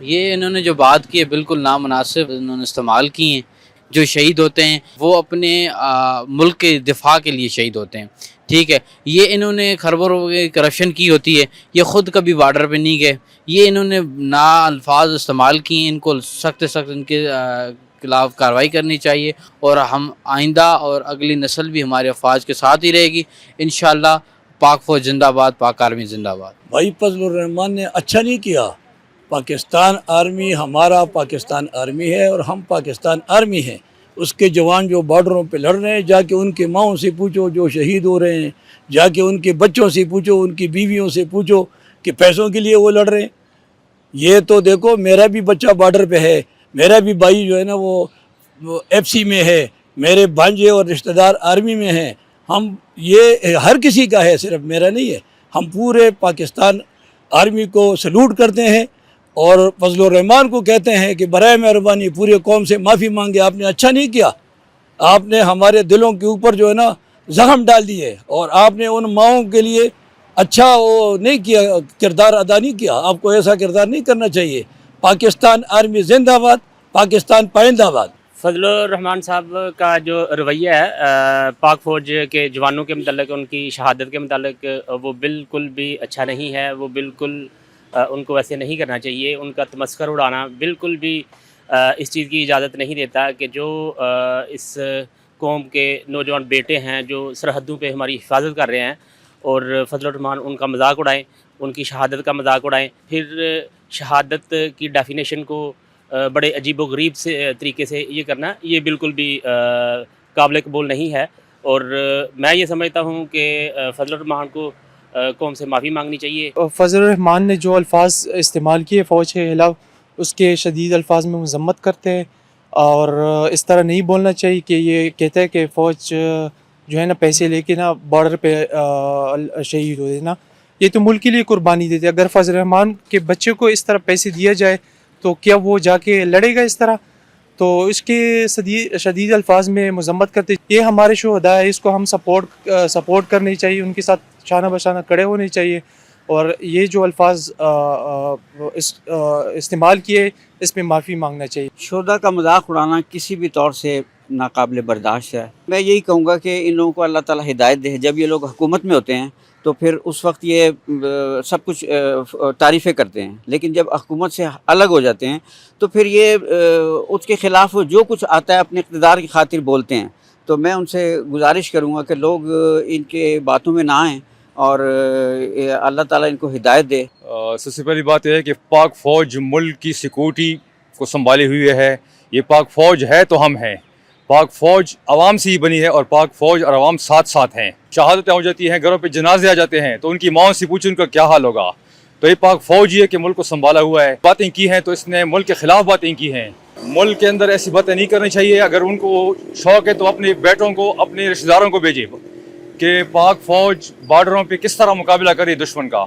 یہ انہوں نے جو بات کی ہے بالکل نامناسب انہوں نے استعمال کی ہیں. جو شہید ہوتے ہیں وہ اپنے ملک کے دفاع کے لیے شہید ہوتے ہیں. ٹھیک ہے، یہ انہوں نے خربوں روپے کی کرپشن کی ہوتی ہے، یہ خود کبھی بارڈر پہ نہیں گئے. یہ انہوں نے نا الفاظ استعمال کیے، ان کو سخت سخت ان کے خلاف کارروائی کرنی چاہیے. اور ہم آئندہ اور اگلی نسل بھی ہمارے افواج کے ساتھ ہی رہے گی انشاءاللہ. پاک فوج زندہ باد، پاک آرمی زندہ باد. بھائی فضل الرحمان نے اچھا نہیں کیا. پاکستان آرمی ہمارا پاکستان آرمی ہے اور ہم پاکستان آرمی ہیں. اس کے جوان جو بارڈروں پہ لڑ رہے ہیں، جا کے ان کے ماؤں سے پوچھو جو شہید ہو رہے ہیں، جا کے ان کے بچوں سے پوچھو، ان کی بیویوں سے پوچھو کہ پیسوں کے لیے وہ لڑ رہے ہیں. یہ تو دیکھو، میرا بھی بچہ بارڈر پہ ہے، میرا بھی بھائی جو ہے نا وہ ایف سی میں ہے، میرے بھانجے اور رشتہ دار آرمی میں ہیں. ہم یہ ہر کسی کا ہے، صرف میرا نہیں ہے. ہم پورے پاکستان آرمی کو سلوٹ کرتے ہیں اور فضل الرحمان کو کہتے ہیں کہ برائے مہربانی پورے قوم سے معافی مانگے. آپ نے اچھا نہیں کیا، آپ نے ہمارے دلوں کے اوپر جو ہے نا زخم ڈال دیے، اور آپ نے ان ماؤں کے لیے اچھا وہ نہیں کیا، کردار ادا نہیں کیا. آپ کو ایسا کردار نہیں کرنا چاہیے. پاکستان آرمی زندہ باد، پاکستان پائندہ باد. فضل الرحمان صاحب کا جو رویہ ہے پاک فوج کے جوانوں کے متعلق، ان کی شہادت کے متعلق، وہ بالکل بھی اچھا نہیں ہے. وہ بالکل ان کو ویسے نہیں کرنا چاہیے. ان کا تمسخر اڑانا بالکل بھی اس چیز کی اجازت نہیں دیتا کہ جو اس قوم کے نوجوان بیٹے ہیں جو سرحدوں پہ ہماری حفاظت کر رہے ہیں، اور فضل الرحمان ان کا مذاق اڑائیں، ان کی شہادت کا مذاق اڑائیں. پھر شہادت کی ڈیفینیشن کو بڑے عجیب و غریب سے طریقے سے یہ کرنا، یہ بالکل بھی قابل قبول نہیں ہے. اور میں یہ سمجھتا ہوں کہ فضل الرحمان کو قوم سے معافی مانگنی چاہیے. فضل الرحمان نے جو الفاظ استعمال کیے فوج کے خلاف، اس کے شدید الفاظ میں مذمت کرتے ہیں. اور اس طرح نہیں بولنا چاہیے کہ یہ کہتا ہے کہ فوج جو ہے نا پیسے لے کے نا بارڈر پہ شہید ہو دینا. یہ تو ملک کے لیے قربانی دیتے. اگر فضل الرحمان کے بچے کو اس طرح پیسے دیا جائے تو کیا وہ جا کے لڑے گا اس طرح؟ تو اس کے شدید الفاظ میں مذمت کرتے. یہ ہمارے شہداء ہے، اس کو ہم سپورٹ کرنی چاہیے، ان کے ساتھ شانہ بشانہ کھڑے ہونے چاہیے. اور یہ جو الفاظ استعمال کیے، اس میں معافی مانگنا چاہیے. شہداء کا مذاق اڑانا کسی بھی طور سے ناقابل برداشت ہے. میں یہی کہوں گا کہ ان لوگوں کو اللہ تعالیٰ ہدایت دے. جب یہ لوگ حکومت میں ہوتے ہیں تو پھر اس وقت یہ سب کچھ تعریفیں کرتے ہیں، لیکن جب حکومت سے الگ ہو جاتے ہیں تو پھر یہ اس کے خلاف جو کچھ آتا ہے اپنے اقتدار کی خاطر بولتے ہیں. تو میں ان سے گزارش کروں گا کہ لوگ ان کے باتوں میں نہ آئیں اور اللہ تعالیٰ ان کو ہدایت دے. سب سے پہلی بات یہ ہے کہ پاک فوج ملک کی سیکورٹی کو سنبھالے ہوئے ہے. یہ پاک فوج ہے تو ہم ہیں. پاک فوج عوام سے ہی بنی ہے اور پاک فوج اور عوام ساتھ ساتھ ہیں. شہادتیں ہو جاتی ہیں، گھروں پہ جنازے آ جاتے ہیں تو ان کی ماؤں سے پوچھیں ان کا کیا حال ہوگا. تو یہ پاک فوج ہی ہے کہ ملک کو سنبھالا ہوا ہے. باتیں کی ہیں تو اس نے ملک کے خلاف باتیں کی ہیں. ملک کے اندر ایسی باتیں نہیں کرنی چاہیے. اگر ان کو شوق ہے تو اپنے بیٹوں کو، اپنے رشتہ داروں کو بھیجے کہ پاک فوج بارڈروں پہ کس طرح مقابلہ کرے دشمن کا.